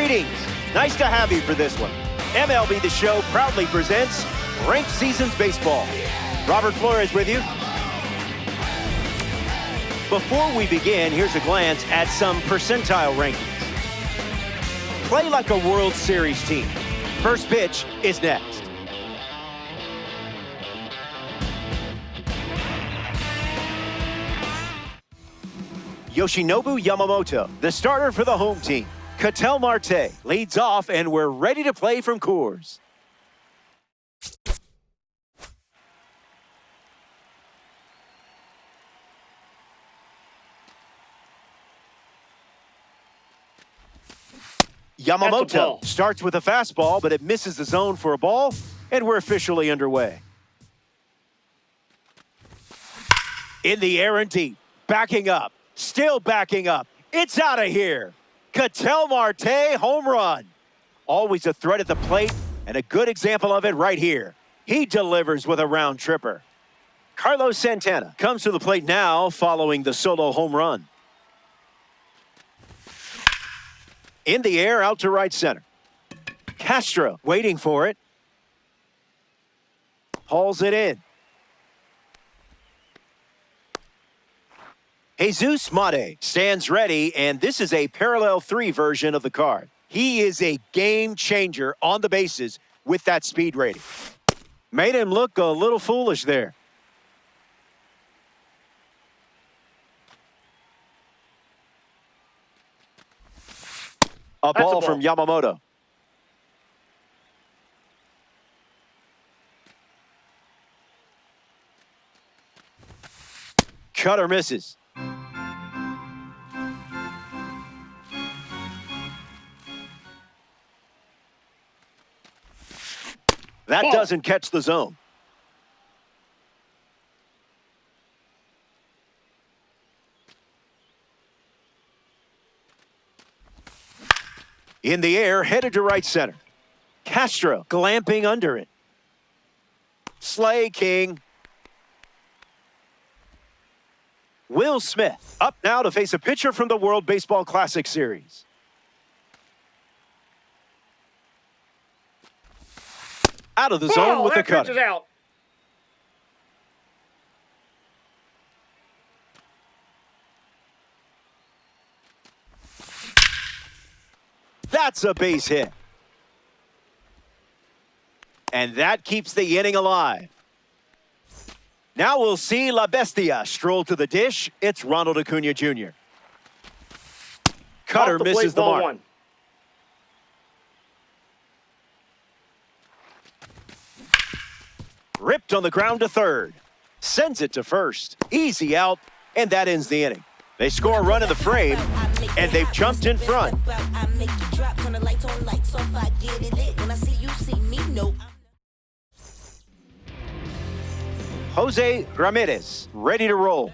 Greetings. Nice to have you for this one. MLB The Show proudly presents Ranked Seasons Baseball. Robert Flores with you. Before we begin, here's a glance at some percentile rankings. Play like a World Series team. First pitch is next. Yoshinobu Yamamoto, the starter for the home team. Ketel Marte leads off, and we're ready to play from Coors. Yamamoto starts with a fastball, but it misses the zone for a ball, and we're officially underway. In the air and deep, backing up, still backing up. It's out of here. Ketel Marte, home run. Always a threat at the plate, and a good example of it right here. He delivers with a round tripper. Carlos Santana comes to the plate now following the solo home run. In the air, out to right center. Castro waiting for it. Hauls it in. Jesus Mate stands ready, and this is a parallel 3 version of the card. He is a game changer on the bases with that speed rating. Made him look a little foolish there. A ball from Yamamoto. Cutter misses. That doesn't catch the zone. In the air, headed to right center. Castro glamping under it. Slay King. Will Smith up now to face a pitcher from the World Baseball Classic Series. Out of the zone with the cutter. Out. That's a base hit. And that keeps the inning alive. Now we'll see La Bestia stroll to the dish. It's Ronald Acuna Jr. Cutter misses the mark. One. Ripped on the ground to third. Sends it to first. Easy out, and that ends the inning. They score a run in the frame, and they've jumped in front. Jose Ramirez, ready to roll.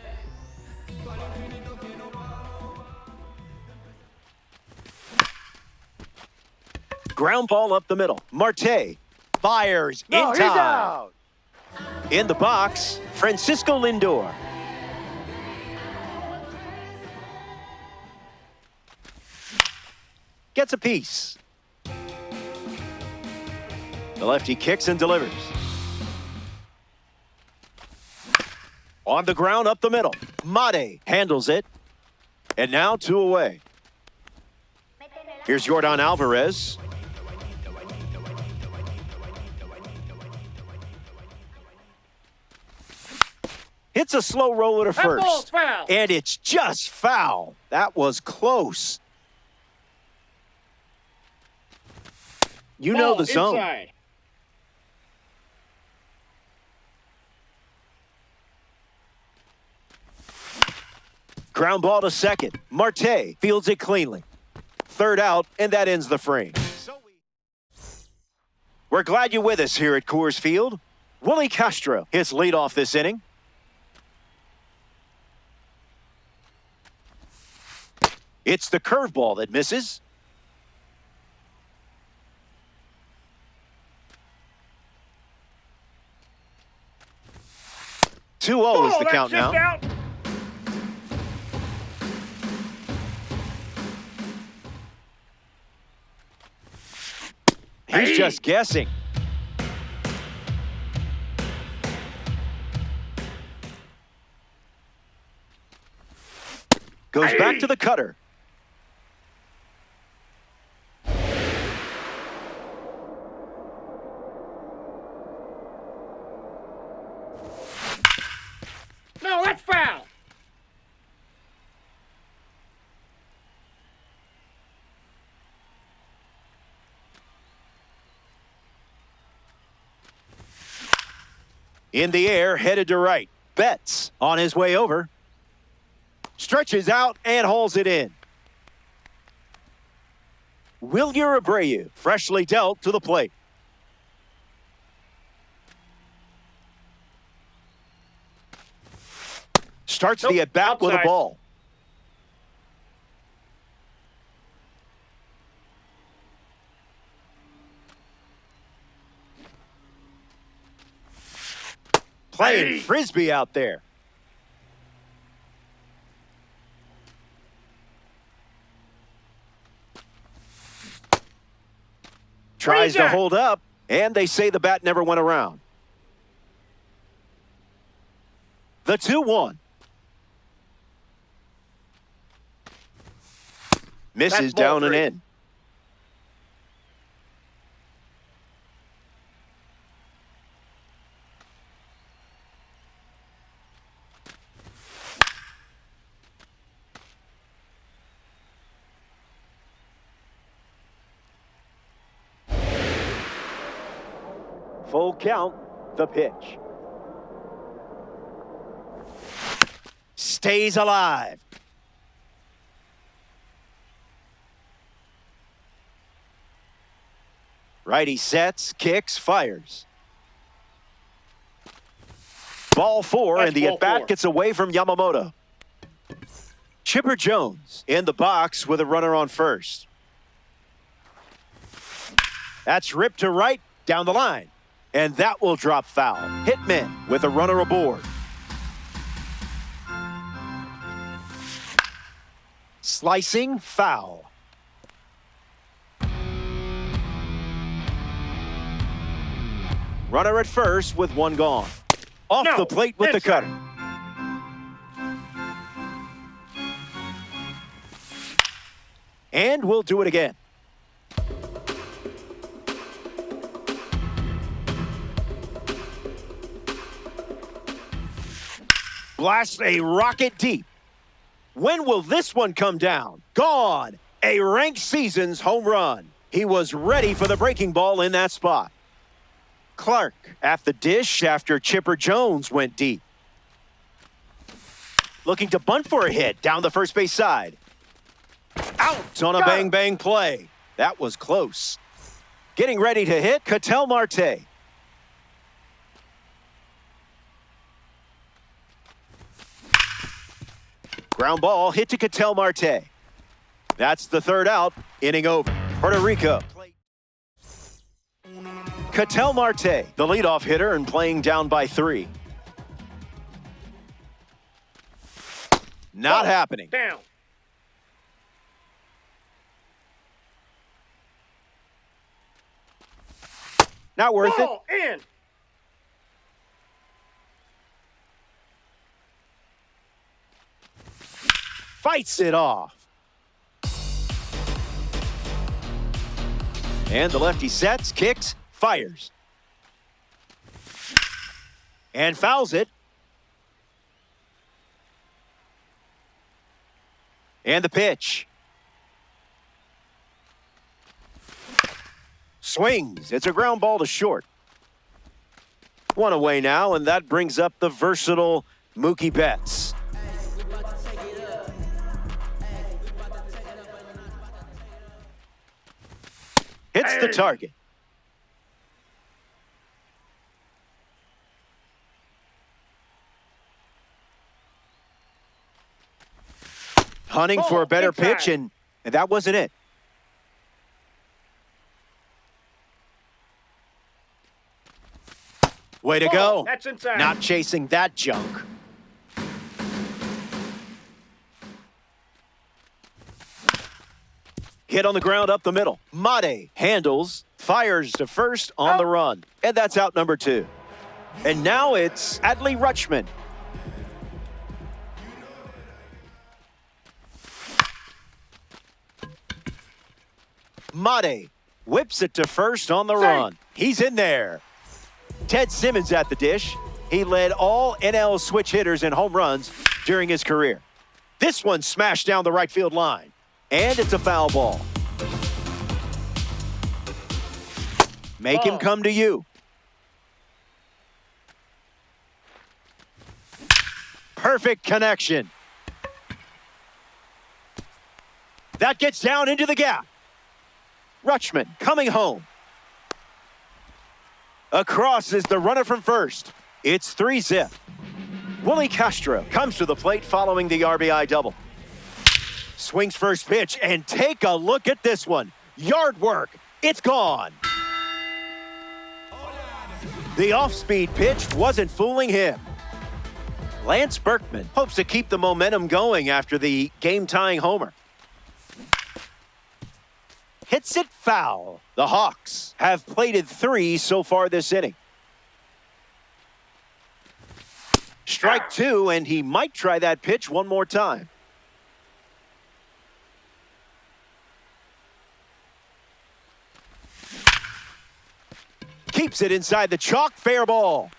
Ground ball up the middle. Marte fires in time. He's out. In the box, Francisco Lindor. Gets a piece. The lefty kicks and delivers. On the ground up the middle. Mate handles it. And now 2 away. Here's Yordan Alvarez. Hits a slow roller to first. And it's just foul. That was close. You know the zone. Inside. Ground ball to second. Marte fields it cleanly. Third out, and that ends the frame. We're glad you're with us here at Coors Field. Willie Castro hits leadoff this inning. It's the curveball that misses. Two 0 is the count now. Out. He's just guessing. Goes back to the cutter. No, that's foul. In the air, headed to right. Betts on his way over. Stretches out and hauls it in. Wilyer Abreu, freshly dealt to the plate. Starts the at-bat with a ball. Playing frisbee out there. Tries to hold up, and they say the bat never went around. The 2-1. Misses down and in. Full count, the pitch. Stays alive. Righty sets, kicks, fires. Ball 4, and the at-bat gets away from Yamamoto. Chipper Jones in the box with a runner on first. That's ripped to right, down the line. And that will drop foul. Hitman with a runner aboard. Slicing foul. Runner at first with one gone. Off the plate with the cutter. And we'll do it again. Blasts a rocket deep. When will this one come down? Gone. A ranked season's home run. He was ready for the breaking ball in that spot. Clark at the dish after Chipper Jones went deep. Looking to bunt for a hit down the first base side. Out on a bang-bang play. That was close. Getting ready to hit, Ketel Marte. Ground ball hit to Ketel Marte. That's the third out, inning over. Puerto Rico. Ketel Marte, the leadoff hitter and playing down by 3. Not happening. Down. Not worth it. In. Fights it off. And the lefty sets, kicks, fires. And fouls it. And the pitch. Swings. It's a ground ball to short. One away now, and that brings up the versatile Mookie Betts. Hits the target. Hunting for a better pitch, and that wasn't it. Way to go. That's inside. Not chasing that junk. Hit on the ground up the middle. Mate handles, fires to first on the run. And that's out number 2. And now it's Adley Rutschman. Mate whips it to first on the run. He's in there. Ted Simmons at the dish. He led all NL switch hitters in home runs during his career. This one smashed down the right field line. And it's a foul ball. Make him come to you. Perfect connection. That gets down into the gap. Rutschman coming home. Across is the runner from first. It's 3-zip. Willie Castro comes to the plate following the RBI double. Swings first pitch, and take a look at this one. Yard work. It's gone. The off-speed pitch wasn't fooling him. Lance Berkman hopes to keep the momentum going after the game-tying homer. Hits it foul. The Hawks have plated 3 so far this inning. Strike 2, and he might try that pitch one more time. Keeps it inside the chalk, fair ball.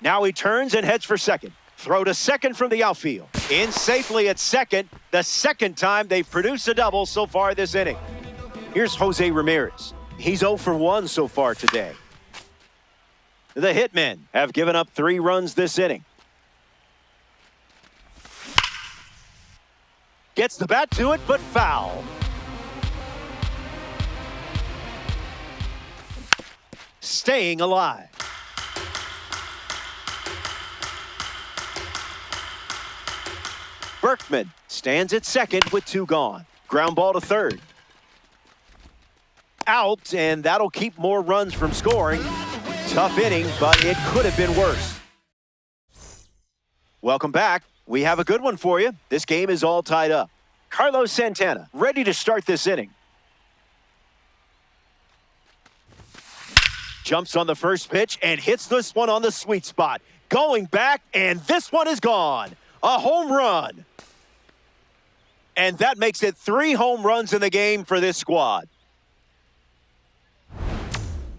Now he turns and heads for second. Throw to second from the outfield. In safely at second, the second time they've produced a double so far this inning. Here's Jose Ramirez. He's 0 for 1 so far today. The Hitmen have given up 3 runs this inning. Gets the bat to it, but foul. Staying alive. Berkman stands at second with 2 gone. Ground ball to third. Out, and that'll keep more runs from scoring. Tough inning, but it could have been worse. Welcome back. We have a good one for you. This game is all tied up. Carlos Santana ready to start this inning. Jumps on the first pitch and hits this one on the sweet spot. Going back, and this one is gone. A home run. And that makes it 3 home runs in the game for this squad.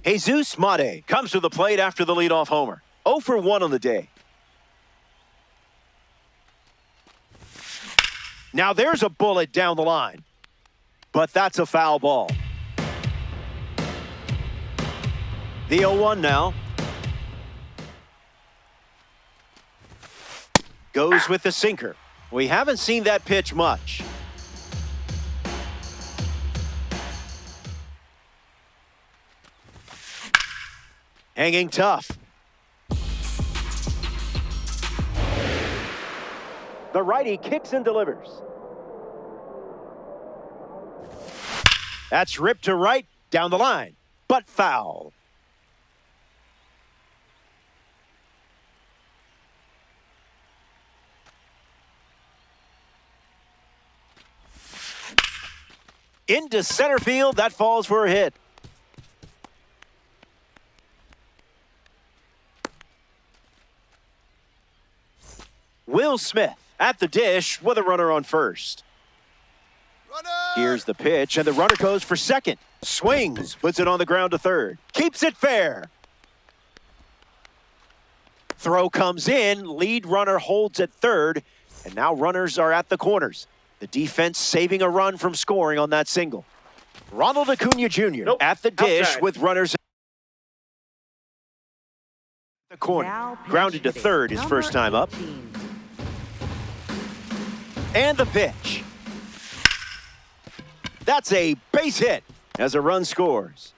Jesus Mate comes to the plate after the leadoff homer. 0 for 1 on the day. Now there's a bullet down the line. But that's a foul ball. The 0-1 now. Goes with the sinker. We haven't seen that pitch much. Hanging tough. The righty kicks and delivers. That's ripped to right, down the line, but foul. Into center field, that falls for a hit. Will Smith at the dish with a runner on first. Runner! Here's the pitch, and the runner goes for second. Swings, puts it on the ground to third. Keeps it fair. Throw comes in, lead runner holds at third, and now runners are at the corners. The defense saving a run from scoring on that single. Ronald Acuna Jr. At the dish outside. With runners at the corner. Grounded to third his first time up. And the pitch. That's a base hit as a run scores.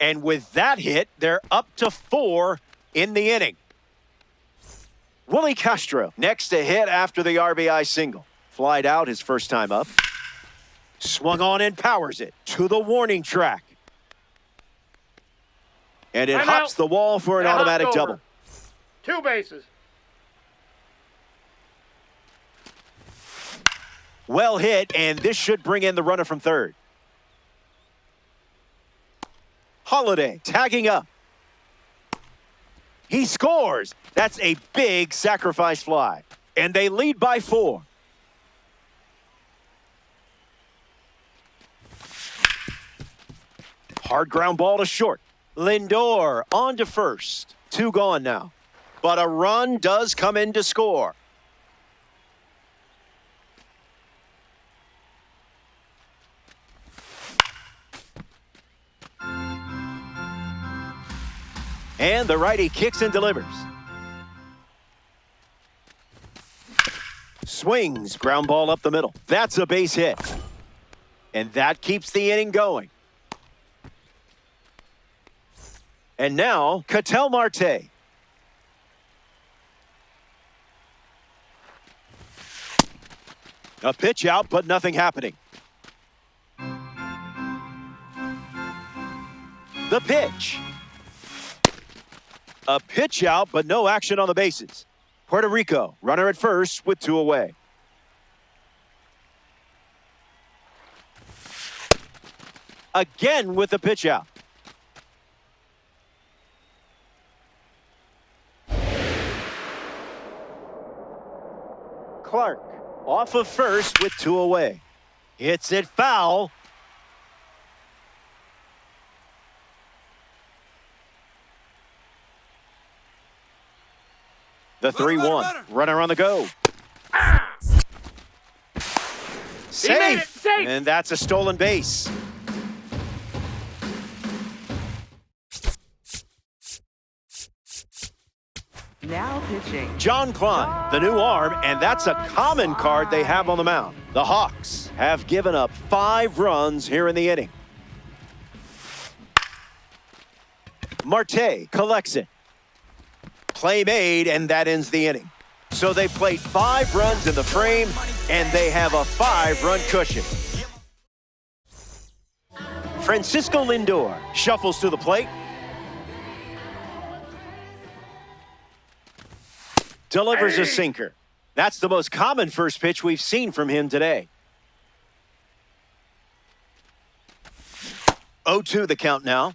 And with that hit, they're up to 4 in the inning. Willie Castro next to hit after the RBI single. Flied out his first time up. Swung on and powers it to the warning track. And it hops the wall for an automatic double. 2 bases. Well hit, and this should bring in the runner from third. Holiday tagging up. He scores. That's a big sacrifice fly. And they lead by 4. Hard ground ball to short. Lindor on to first. 2 gone now. But a run does come in to score. And the righty kicks and delivers. Swings, ground ball up the middle. That's a base hit. And that keeps the inning going. And now, Ketel Marte. A pitch out, but nothing happening. The pitch. A pitch out, but no action on the bases. Puerto Rico, runner at first with 2 away. Again with the pitch out. Clark off of first with 2 away. Hits it foul. The 3-1. Runner on the go. Safe. Safe. And that's a stolen base. Now pitching. John Klein, the new arm, and that's a common card they have on the mound. The Hawks have given up 5 runs here in the inning. Marte collects it. Play made, and that ends the inning. So they played 5 runs in the frame, and they have a 5-run cushion. Francisco Lindor shuffles to the plate. Delivers a sinker. That's the most common first pitch we've seen from him today. 0-2 the count now.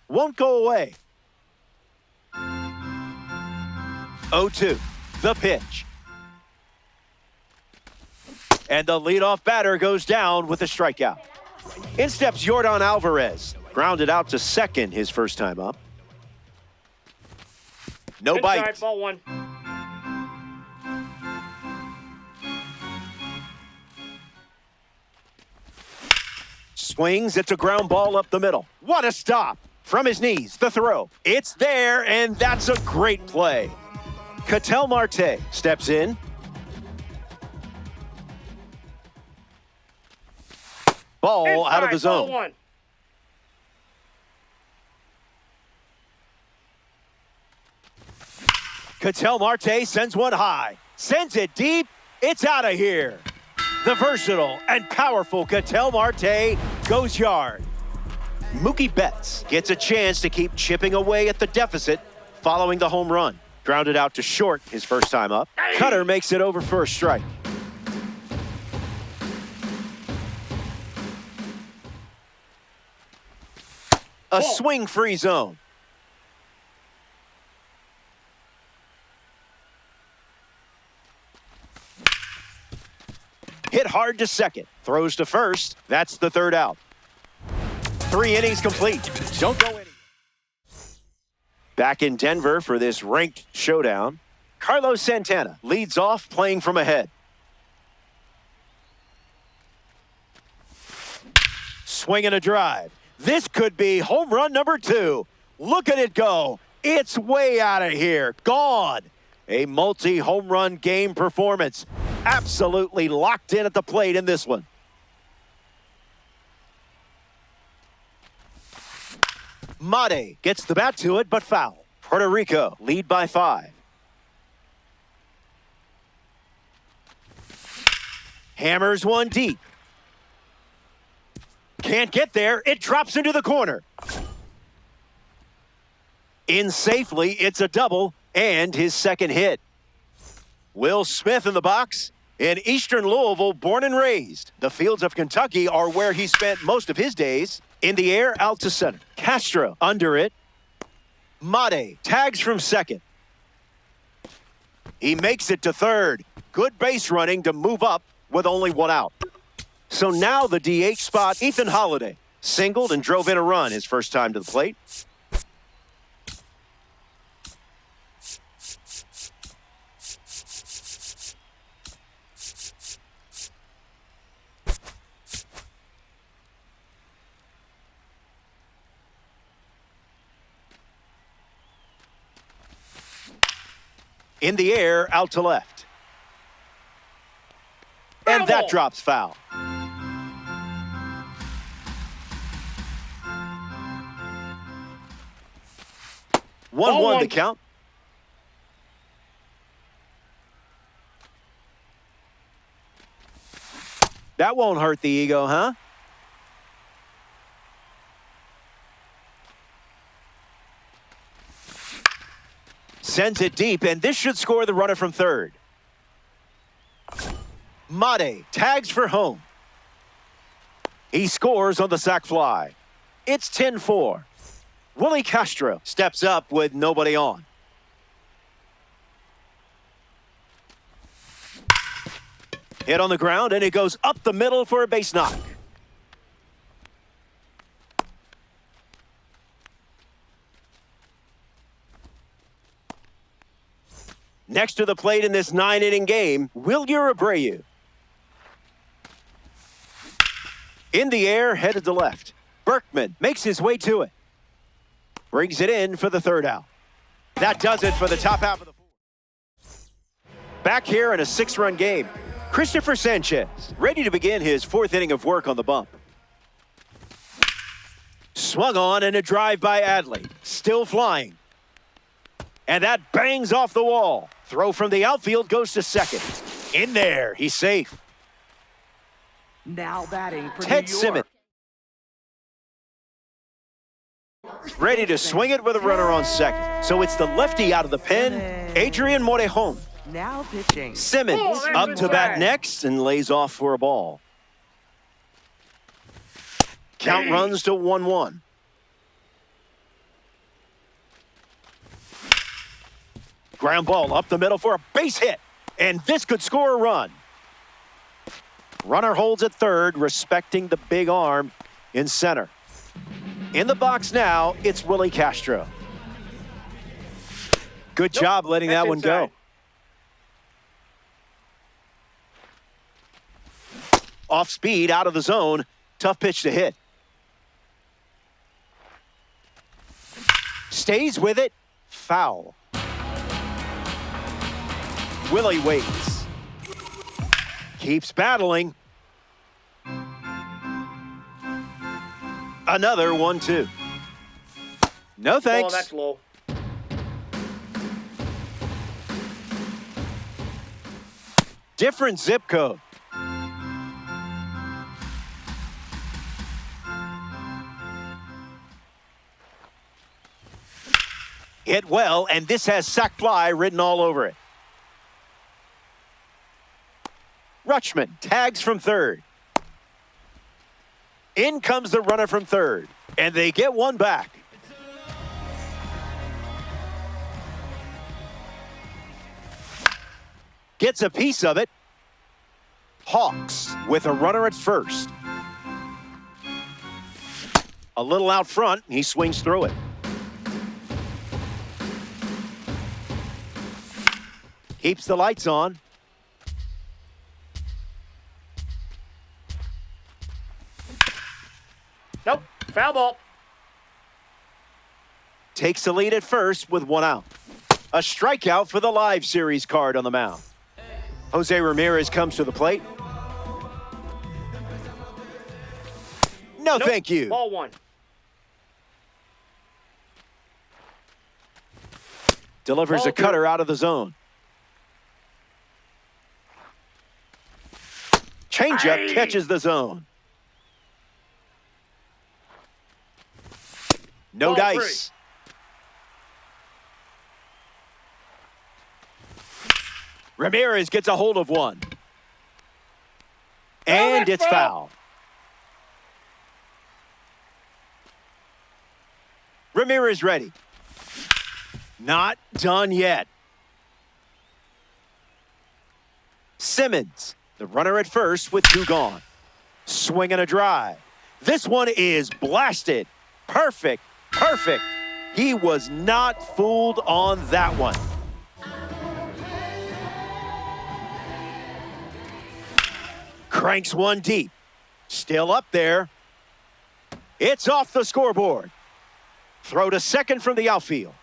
Won't go away. 0-2, the pitch. And the leadoff batter goes down with a strikeout. In steps Yordan Alvarez. Grounded out to second his first time up. No bite. Inside, ball 1. Swings, it's a ground ball up the middle. What a stop. From his knees, the throw. It's there, and that's a great play. Ketel Marte steps in. Ball Inside, out of the zone. Ball 1. Ketel Marte sends one high. Sends it deep. It's out of here. The versatile and powerful Ketel Marte goes yard. Mookie Betts gets a chance to keep chipping away at the deficit following the home run. Grounded out to short his first time up. Cutter makes it over for a strike. A swing-free zone. Hit hard to second. Throws to first. That's the 3rd out. 3 innings complete. Don't go anywhere. Back in Denver for this ranked showdown. Carlos Santana leads off playing from ahead. Swing and a drive. This could be home run number 2. Look at it go. It's way out of here. Gone. A multi-home run game performance. Absolutely locked in at the plate in this one. Mate gets the bat to it, but foul. Puerto Rico lead by 5. Hammers one deep. Can't get there. It drops into the corner. In safely, it's a double and his second hit. Will Smith in the box. In Eastern Louisville, born and raised, the fields of Kentucky are where he spent most of his days. In the air, out to center. Castro under it. Mate tags from second. He makes it to third. Good base running to move up with only one out. So now the DH spot, Ethan Holiday. Singled and drove in a run his first time to the plate. In the air, out to left. And that drops foul. One one to count. That won't hurt the ego, huh? Sends it deep, and this should score the runner from third. Mate tags for home. He scores on the sac fly. It's 10-4. Willie Castro steps up with nobody on. Hit on the ground, and it goes up the middle for a base knock. Next to the plate in this 9-inning game, Wilyer Abreu. In the air, headed to left. Berkman makes his way to it. Brings it in for the third out. That does it for the top half of the fourth. Back here in a 6-run game, Christopher Sanchez ready to begin his fourth inning of work on the bump. Swung on and a drive by Adley. Still flying. And that bangs off the wall. Throw from the outfield goes to second. In there, he's safe. Now batting for Ted New York. Simmons. Ready to swing it with a runner on second. So it's the lefty out of the pen, Adrian Morejon. Now pitching. Simmons up to bat next and lays off for a ball. Count runs to 1-1. Ground ball up the middle for a base hit. And this could score a run. Runner holds at third, respecting the big arm in center. In the box now, it's Willie Castro. Good job letting that one go. Off speed, out of the zone. Tough pitch to hit. Stays with it. Foul. Willie waits. Keeps battling. Another 1-2. No thanks. Oh, that's low. Different zip code. Hit well, and this has sac fly written all over it. Rutschman tags from third. In comes the runner from third, and they get one back. Gets a piece of it. Hawks with a runner at first. A little out front, he swings through it. Keeps the lights on. Nope, foul ball. Takes the lead at first with one out. A strikeout for the live series card on the mound. Jose Ramirez comes to the plate. No, Nope. thank you. Ball one. Delivers Ball a cutter out of the zone. Changeup catches the zone. No Ball dice. Ramirez gets a hold of one. And it's foul. Ramirez ready. Not done yet. Simmons, the runner at first with two gone. Swing and a drive. This one is blasted. Perfect, perfect. He was not fooled on that one. Cranks one deep. Still up there. It's off the scoreboard. Throw to second from the outfield.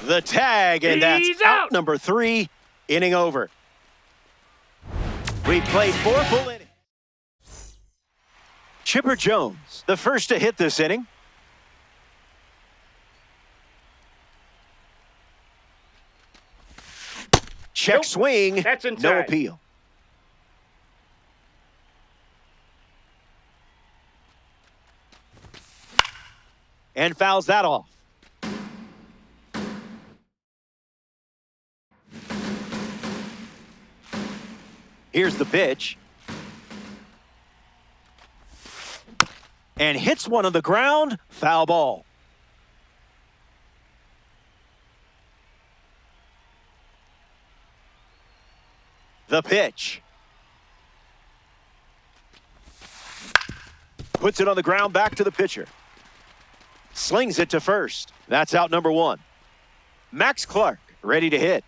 The tag, and that's out number 3. Inning over. We've played 4 full innings. Chipper Jones, the first to hit this inning. Check Nope. swing. That's inside. No appeal. And fouls that off. Here's the pitch. And hits one on the ground. Foul ball. The pitch. Puts it on the ground, back to the pitcher. Slings it to first. That's out number 1. Max Clark ready to hit.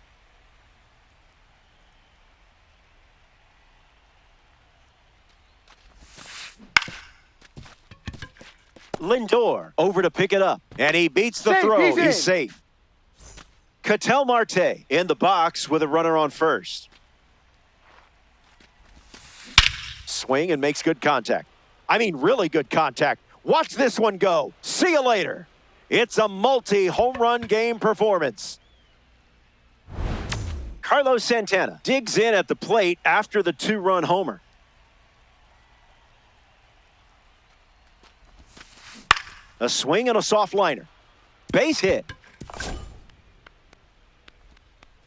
Lindor over to pick it up. And he beats the throw. He's safe. Ketel Marte in the box with a runner on first. Swing and makes good contact. I mean, really good contact. Watch this one go. See you later. It's a multi-home run game performance. Carlos Santana digs in at the plate after the 2-run homer. A swing and a soft liner. Base hit.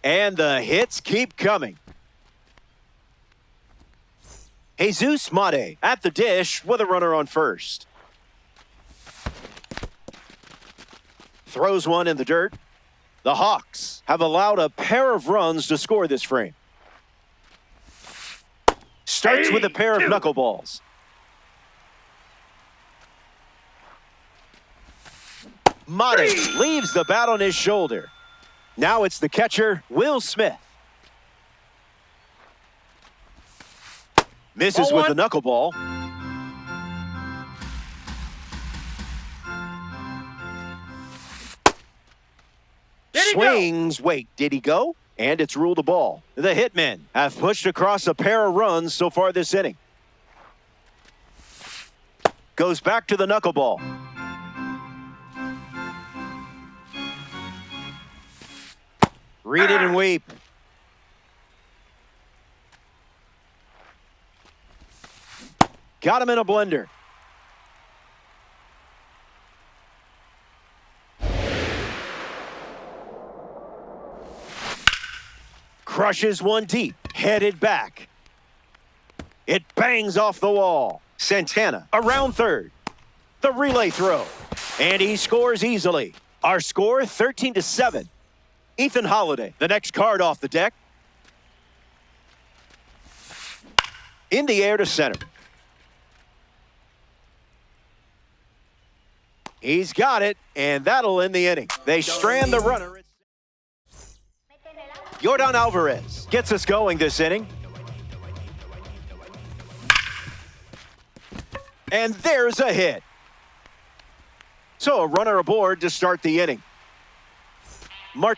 And the hits keep coming. Jesus Mate at the dish with a runner on first. Throws one in the dirt. The Hawks have allowed a pair of runs to score this frame. Starts with a pair of knuckleballs. Mate leaves the bat on his shoulder. Now it's the catcher, Will Smith. Misses with the knuckleball. Swings. Wait, did he go? And it's ruled a ball. The Hitmen have pushed across a pair of runs so far this inning. Goes back to the knuckleball. Read it and weep. Got him in a blender. Crushes one deep, headed back. It bangs off the wall. Santana around third. The relay throw. And he scores easily. Our score 13-7. Ethan Holiday, the next card off the deck. In the air to center. He's got it, and that'll end the inning. They strand the runner. Yordan Alvarez gets us going this inning. And there's a hit. So a runner aboard to start the inning. Marte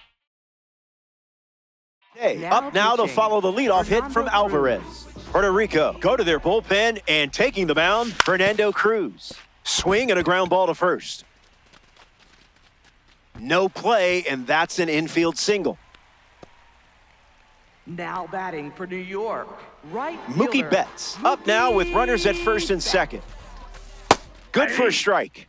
up now to follow the leadoff hit from Alvarez. Puerto Rico go to their bullpen, and taking the mound, Fernando Cruz. Swing and a ground ball to first. No play, and that's an infield single. Now batting for New York, right Mookie fielder, Betts up now with runners at first and second. Good for a strike.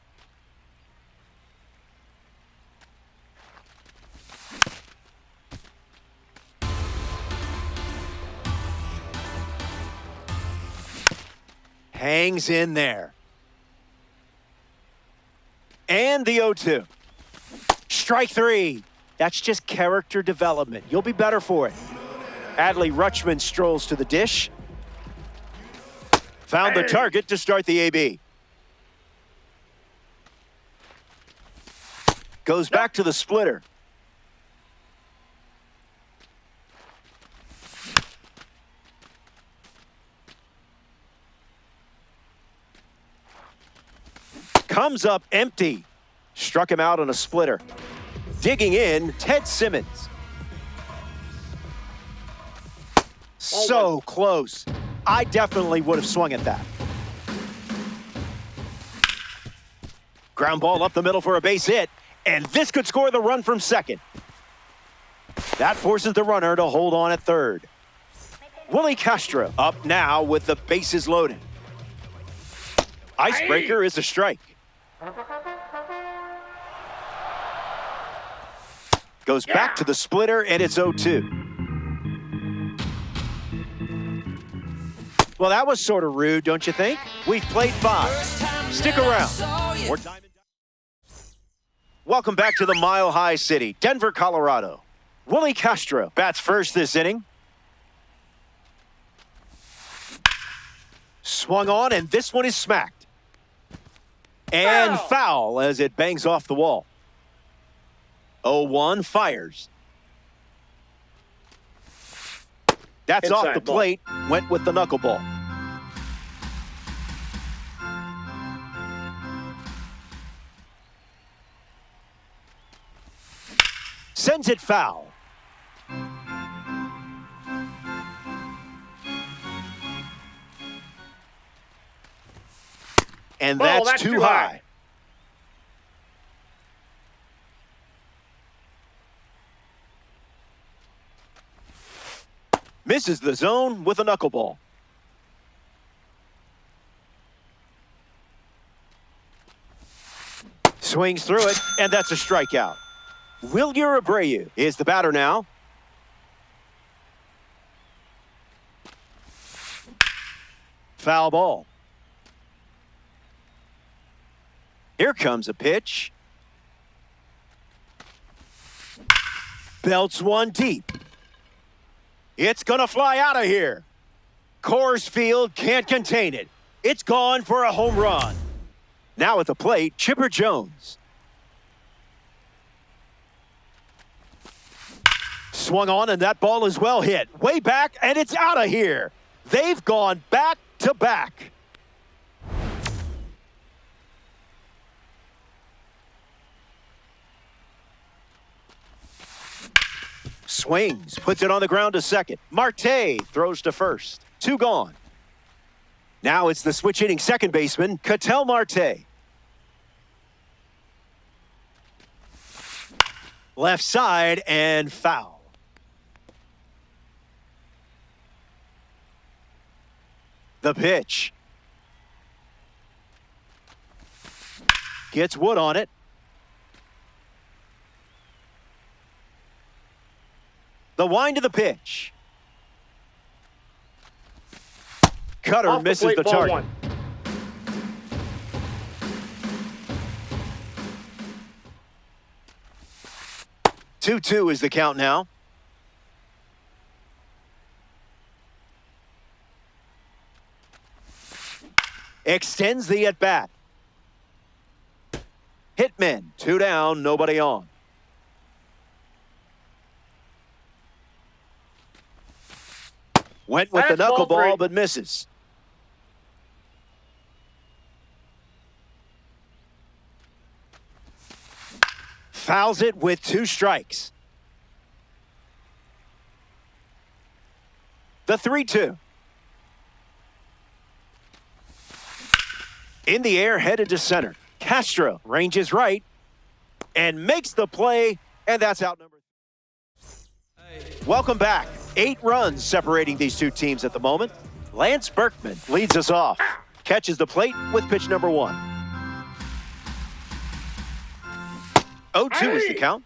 Hangs in there. And the 0-2. Strike three. That's just character development. You'll be better for it. Adley Rutschman strolls to the dish. Found the target to start the AB. Goes back to the splitter. Comes up empty. Struck him out on a splitter. Digging in, Ted Simmons. So close. I definitely would have swung at that. Ground ball up the middle for a base hit, and this could score the run from second. That forces the runner to hold on at third. Willie Castro up now with the bases loaded. Icebreaker is a strike. Goes back to the splitter, and it's 0-2. Well, that was sort of rude, don't you think? We've played 5. Stick around. More time. Welcome back to the Mile High City, Denver, Colorado. Willie Castro bats first this inning. Swung on, and this one is smacked. And foul as it bangs off the wall. 0-1 fires. That's Inside off the ball. plate. Went with the knuckleball. Sends it foul. And that's too high. Misses the zone with a knuckleball. Swings through it, and that's a strikeout. Wilyer Abreu is the batter now. Foul ball. Here comes a pitch. Belts one deep. It's gonna fly out of here. Coors Field can't contain it. It's gone for a home run. Now at the plate, Chipper Jones. Swung on, and that ball is well hit. Way back, and it's out of here. They've gone back to back. Swings, puts it on the ground to second. Marte throws to first. 2 gone. Now it's the switch hitting second baseman, Ketel Marte. Left side and foul. The pitch. Gets Wood on it. The wind of the pitch. Cutter misses the target. 2-2 is the count now. Extends the at-bat. Hitman, 2 down, nobody on. Went with the That's ball knuckleball, 3. but misses. Fouls it with 2 strikes. The 3-2. In the air, headed to center. Castro ranges right and makes the play, and that's out number 3. Welcome back. 8 runs separating these two teams at the moment. Lance Berkman leads us off. Catches the plate with pitch number 1. 0-2 is the count.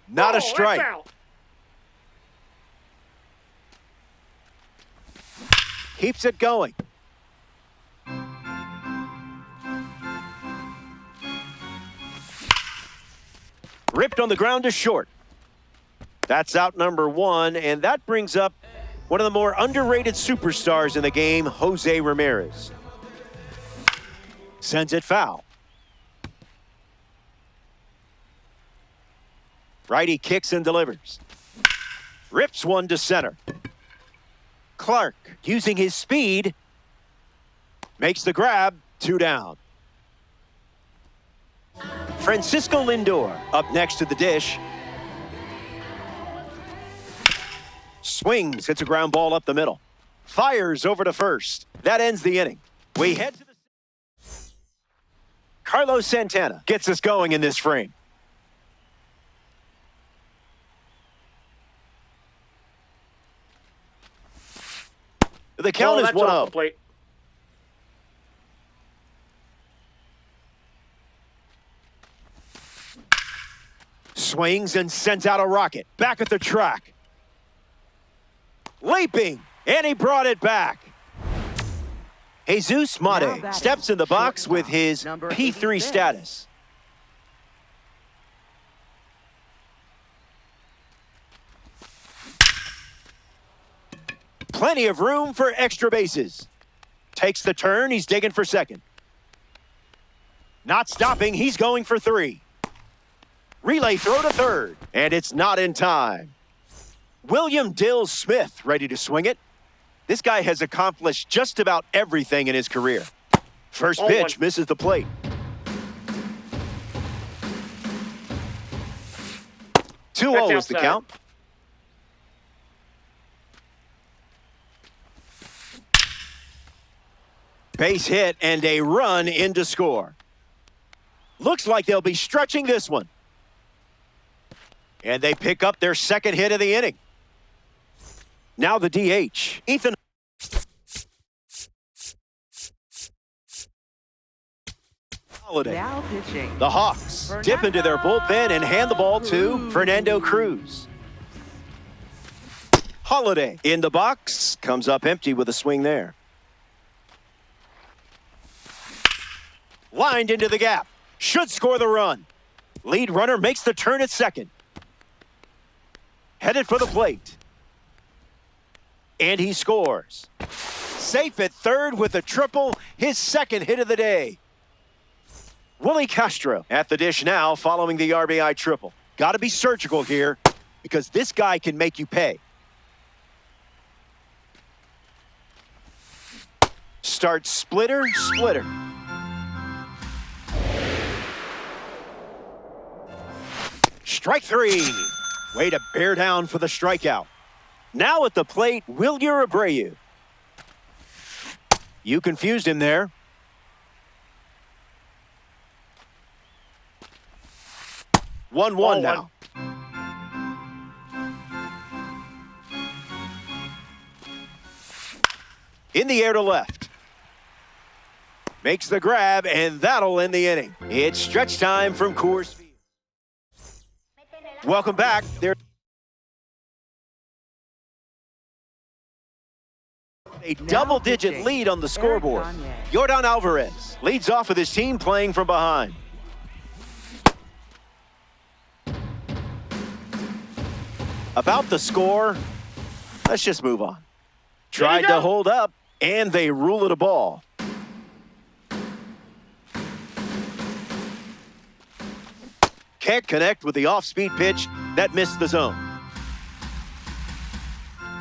Not a strike. keeps it going. Ripped on the ground to short. That's out number one, and that brings up one of the more underrated superstars in the game, Jose Ramirez. Sends it foul. Righty kicks and delivers. Rips one to center. Clark, using his speed, makes the grab, 2 down. Francisco Lindor up next to the dish. Swings, hits a ground ball up the middle. Fires over to first. That ends the inning. We head to the... Carlos Santana gets us going in this frame. The count is 1-0. Swings and sends out a rocket. Back at the track. Leaping, and he brought it back. Jesus Mate steps in the box with his P3 status. Plenty of room for extra bases. Takes the turn, he's digging for second. Not stopping, he's going for 3. Relay throw to third, and it's not in time. William Dills Smith ready to swing it. This guy has accomplished just about everything in his career. First pitch misses the plate. Two 0 is the count. Base hit and a run in to score. Looks like they'll be stretching this one. And they pick up their second hit of the inning. Now the DH, Ethan. Holiday. Now pitching. The Hawks dip into their bullpen and hand the ball to Fernando Cruz. Holiday in the box, comes up empty with a swing there. Lined into the gap, should score the run. Lead runner makes the turn at second. Headed for the plate. And he scores. Safe at third with a triple, his second hit of the day. Willie Castro at the dish now following the RBI triple. Got to be surgical here because this guy can make you pay. Start splitter, splitter. Strike 3. Way to bear down for the strikeout. Now at the plate, Wilyer Abreu. You confused him there. One now. In the air to left. Makes the grab, and that'll end the inning. It's stretch time from Coors Field. Welcome back. There. A double-digit lead on the scoreboard. Yordan Alvarez leads off with his team playing from behind. About the score, let's just move on. Tried to hold up, and they rule it a ball. Can't connect with the off-speed pitch that missed the zone.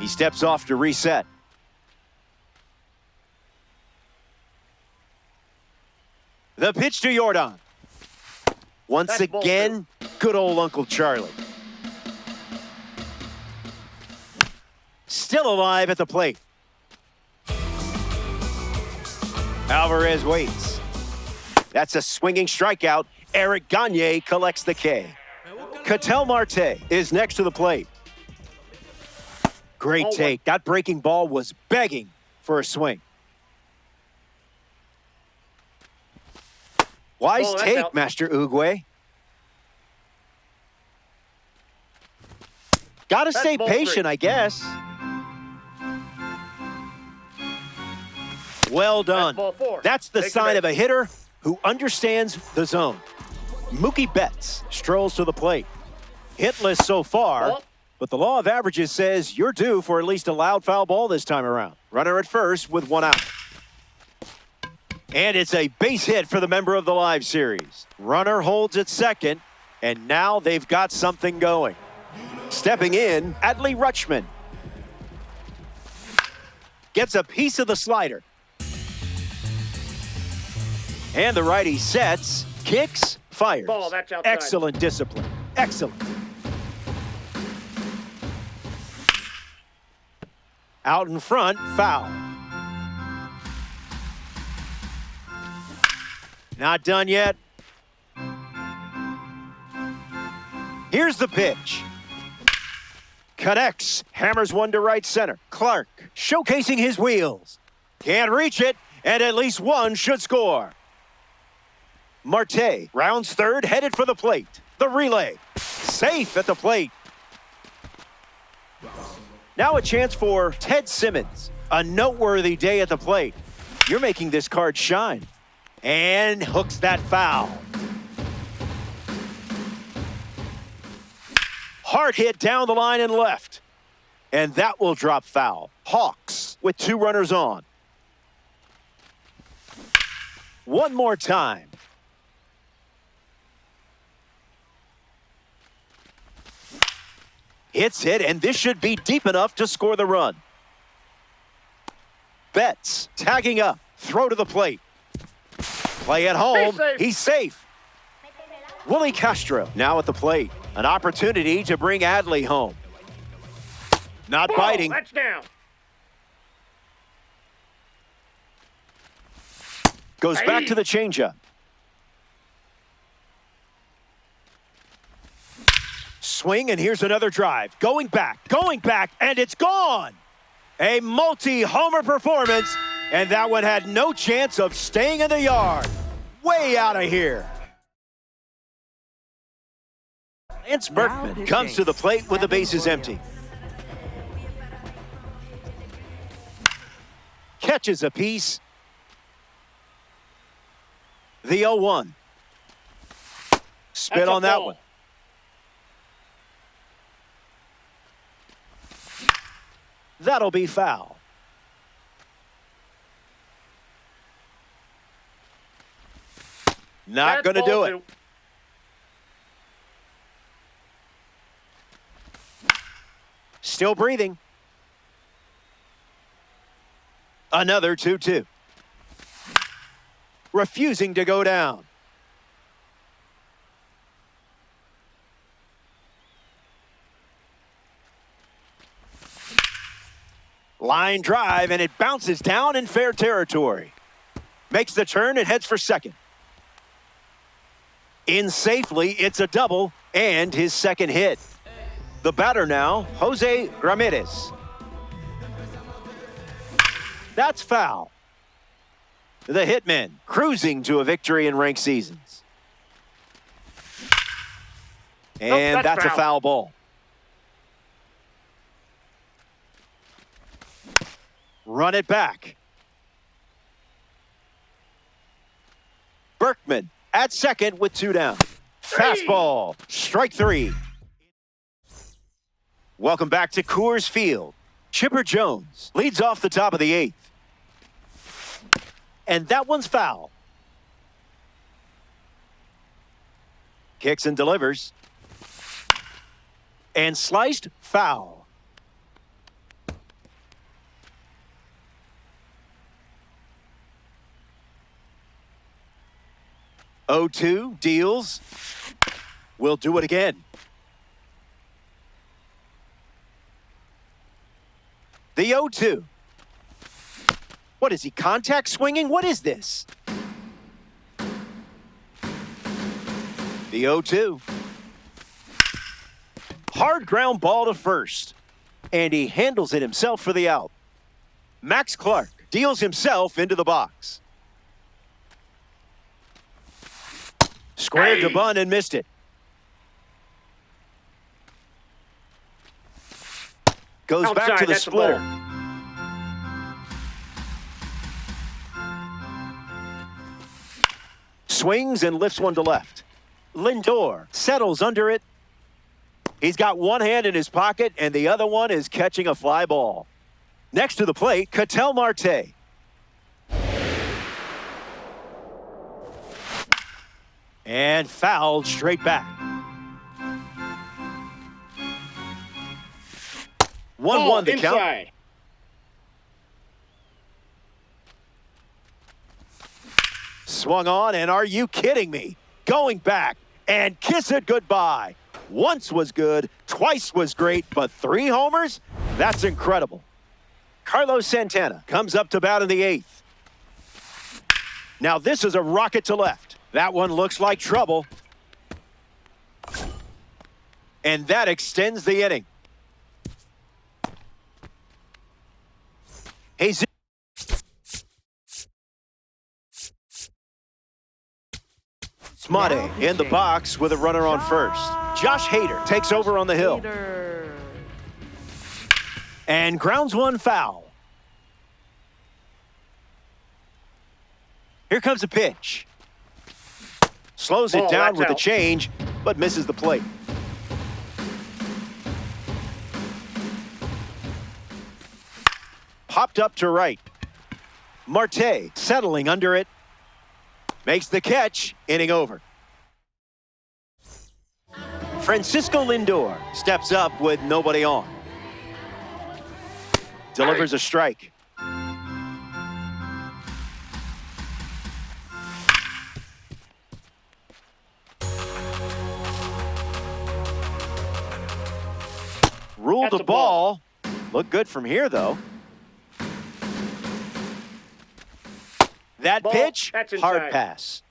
He steps off to reset. The pitch to Yordan. Once again, good old Uncle Charlie. Still alive at the plate. Alvarez waits. That's a swinging strikeout. Eric Gagne collects the K. Ketel Marte is next to the plate. Great take. That breaking ball was begging for a swing. Wise take, Master Uguay. Gotta stay patient, I guess. Well done. Ball four. That's the Take sign the of a hitter who understands the zone. Mookie Betts strolls to the plate. Hitless so far, Ball. but the law of averages says you're due for at least a loud foul ball this time around. Runner at first with one out. And it's a base hit for the member of the live series. Runner holds at second, and now they've got something going. Stepping in, Adley Rutschman. Gets a piece of the slider. And the righty sets, kicks, fires. Ball, that's outside. Excellent discipline. Excellent. Out in front, foul. Not done yet. Here's the pitch. Connects, hammers one to right center. Clark showcasing his wheels. Can't reach it, and at least one should score. Marte rounds third, headed for the plate. The relay, safe at the plate. Now a chance for Ted Simmons. A noteworthy day at the plate. You're making this card shine. And hooks that foul. Hard hit down the line and left. And that will drop foul. Hawks with two runners on. One more time. Hits it, and this should be deep enough to score the run. Betts tagging up. Throw to the plate. Play at home. He's safe. Willie Castro now at the plate. An opportunity to bring Adley home. Not Ball, biting. that's down. Goes back to the changeup. Swing, and here's another drive. Going back, and it's gone. A multi-homer performance, and that one had no chance of staying in the yard. Way out of here. Lance Berkman comes to the plate with the bases empty. Catches a piece. The 0-1. Spit That's a on that ball. one. That'll be foul. Not going to do it. Still breathing. Another 2-2. Refusing to go down. Line drive, and it bounces down in fair territory. Makes the turn and heads for second. In safely, it's a double and his second hit. The batter now, Jose Ramirez. That's foul. The hitmen cruising to a victory in ranked seasons. And that's a foul ball. Run it back. Berkman at second with two down. Fastball, strike three. Welcome back to Coors Field. Chipper Jones leads off the top of the eighth. And that one's foul. Kicks and delivers. And sliced foul. 0-2 deals. We'll do it again. The 0-2. What is he, contact swinging? What is this? The 0-2. Hard ground ball to first. And he handles it himself for the out. Max Clark deals himself into the box. Squared to bunt and missed it. Goes back to the splitter. Swings and lifts one to left. Lindor settles under it. He's got one hand in his pocket, and the other one is catching a fly ball. Next to the plate, Ketel Marte. And fouled straight back. 1-1 the count. Inside. Swung on, and are you kidding me? Going back and kiss it goodbye. Once was good, twice was great, but 3 homers? That's incredible. Carlos Santana comes up to bat in the 8th. Now this is a rocket to left. That one looks like trouble. And that extends the inning. Jesus. Smade in the box with a runner on first. Josh Hader takes over on the hill. And grounds one foul. Here comes a pitch. Slows it down with a change, but misses the plate. Popped up to right. Marte settling under it. Makes the catch, inning over. Francisco Lindor steps up with nobody on. Delivers a strike. Ruled the ball. Look good from here, though. That pitch, hard pass.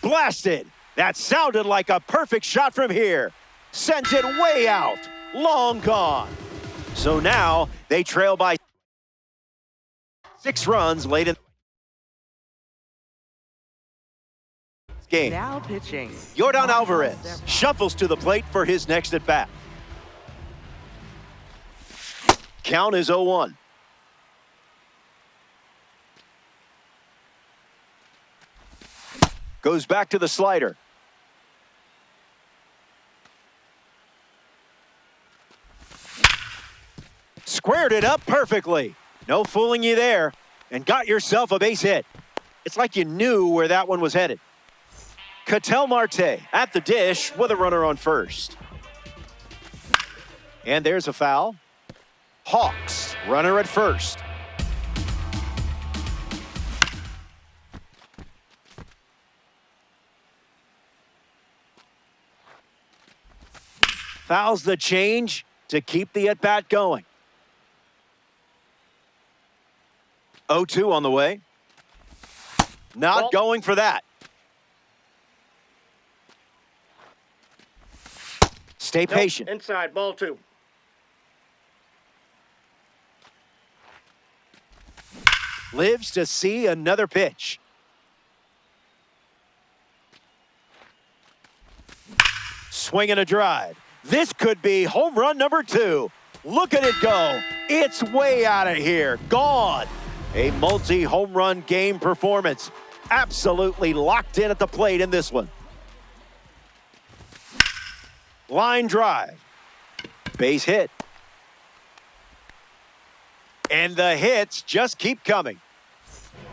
Blasted. That sounded like a perfect shot from here. Sends it way out. Long gone. So now they trail by 6 runs late in the game. Now pitching. Yordan Alvarez shuffles to the plate for his next at bat. Count is 0-1. Goes back to the slider. Squared it up perfectly. No fooling you there. And got yourself a base hit. It's like you knew where that one was headed. Ketel Marte at the dish with a runner on first. And there's a foul. Hawks, runner at first. Fouls the change to keep the at-bat going. 0-2 on the way. Not going for that. Stay patient. Inside, ball 2. Lives to see another pitch. Swing and a drive. This could be home run number 2. Look at it go. It's way out of here. Gone. A multi-home run game performance. Absolutely locked in at the plate in this one. Line drive. Base hit. And the hits just keep coming.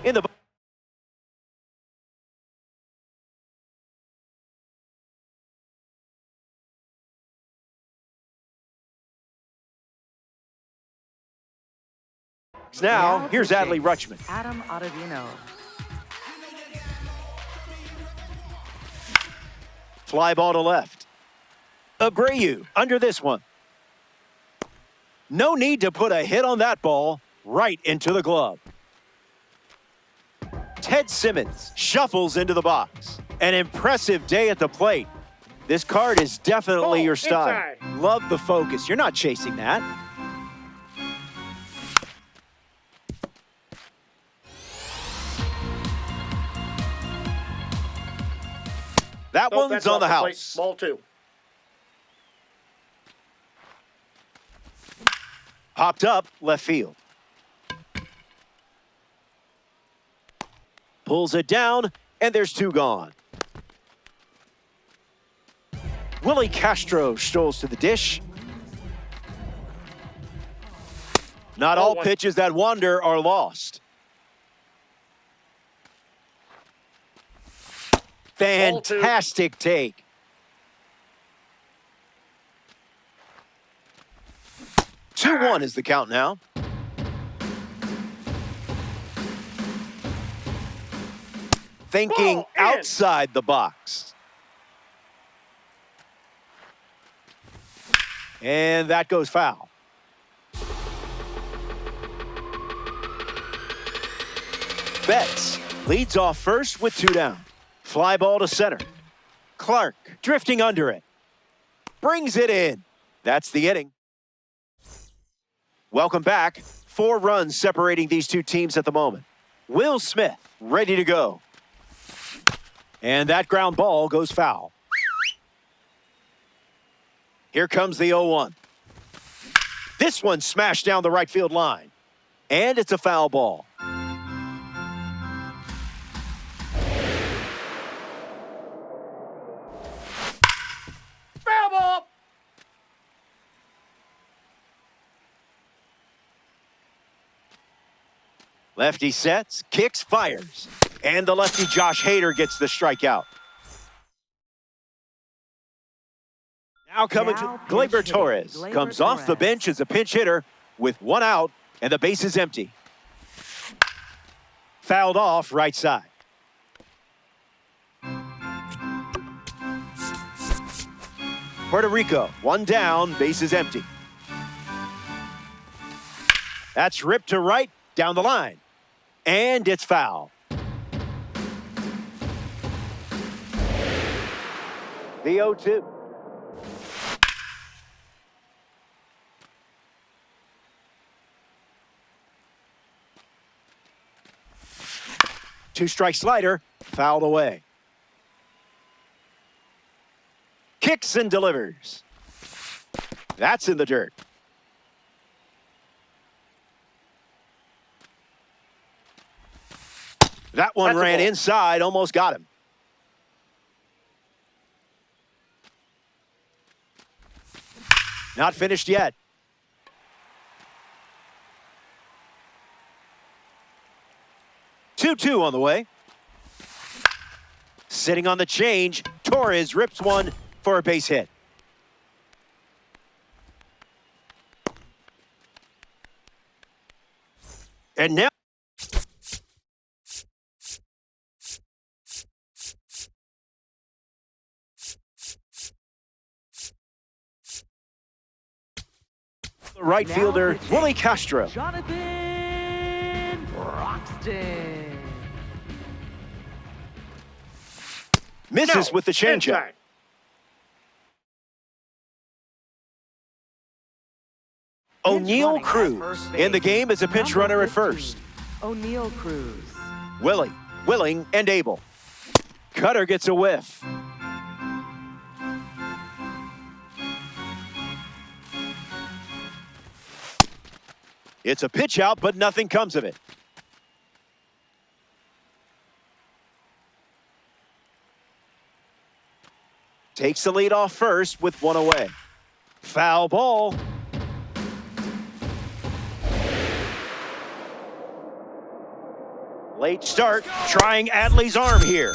In the now, here's Adley Rutschman. Adam Ottavino. Fly ball to left. Abreu under this one. No need to put a hit on that ball. Right into the glove. Ted Simmons shuffles into the box. An impressive day at the plate. This card is definitely your style. Inside. Love the focus. You're not chasing that. That one's on the house. Ball 2. Popped up left field. Pulls it down, and there's two gone. Willie Castro strolls to the dish. Not all pitches that wander are lost. Fantastic take. Two-one is the count now. Thinking outside the box. And that goes foul. Betts leads off first with two down. Fly ball to center. Clark drifting under it. Brings it in. That's the inning. Welcome back. 4 runs separating these two teams at the moment. Will Smith ready to go. And that ground ball goes foul. Here comes the 0-1. This one smashed down the right field line. And it's a foul ball. Foul ball! Lefty sets, kicks, fires. And the lefty Josh Hader gets the strikeout. Now coming to Gleyber Torres. Comes off the bench as a pinch hitter with 1 out and the base is empty. Fouled off right side. Puerto Rico, 1 down, base is empty. That's ripped to right, down the line. And it's foul. The 0-2. Two-strike slider, fouled away. Kicks and delivers. That's in the dirt. That one ran inside, almost got him. Not finished yet. Two on the way. Sitting on the change, Torres rips one for a base hit. And now the right fielder, Willie Castro. Jonathan Broxton. Misses with the changeup. O'Neill Cruz in the game as a pinch runner at first. O'Neill Cruz. Willie, willing, and able. Cutter gets a whiff. It's a pitch out, but nothing comes of it. Takes the lead off first with 1 away. Foul ball. Late start, trying Adley's arm here.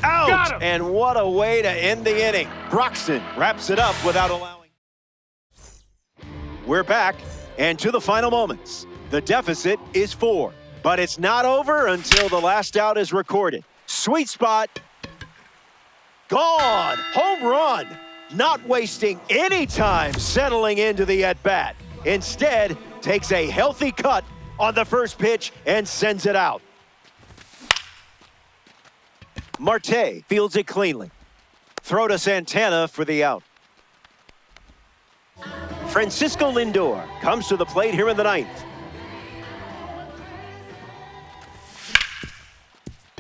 Out! And what a way to end the inning. Broxton wraps it up without allowing. We're back, and to the final moments. The deficit is 4, but it's not over until the last out is recorded. Sweet spot. Gone! Home run! Not wasting any time settling into the at-bat. Instead, takes a healthy cut on the first pitch and sends it out. Marte fields it cleanly. Throw to Santana for the out. Francisco Lindor comes to the plate here in the 9th.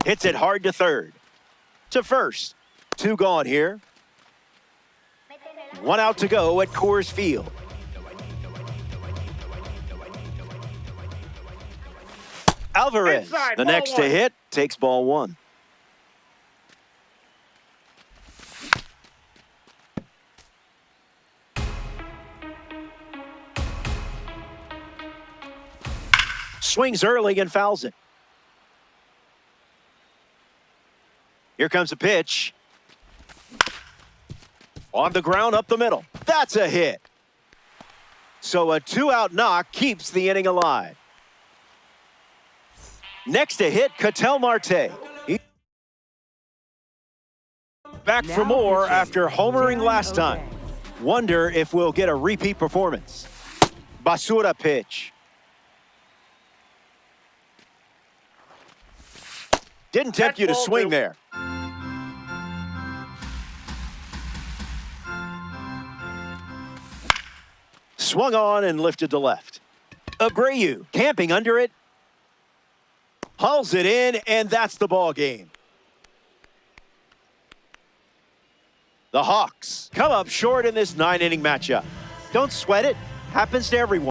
Hits it hard to third. To first. 2 gone here. 1 out to go at Coors Field. Alvarez, Inside, the ball next to one. hit, takes ball one. Swings early and fouls it. Here comes a pitch. On the ground up the middle. That's a hit. So a 2-out knock keeps the inning alive. Next to hit, Ketel Marte. Back for Now more pitching, after homering Darren last time. O'Day. Wonder if we'll get a repeat performance. Basura pitch. Didn't tempt That's you to ball swing two. there. Swung on and lifted to left. Abreu camping under it. Hauls it in, and that's the ball game. The Hawks come up short in this 9-inning matchup. Don't sweat it. Happens to everyone.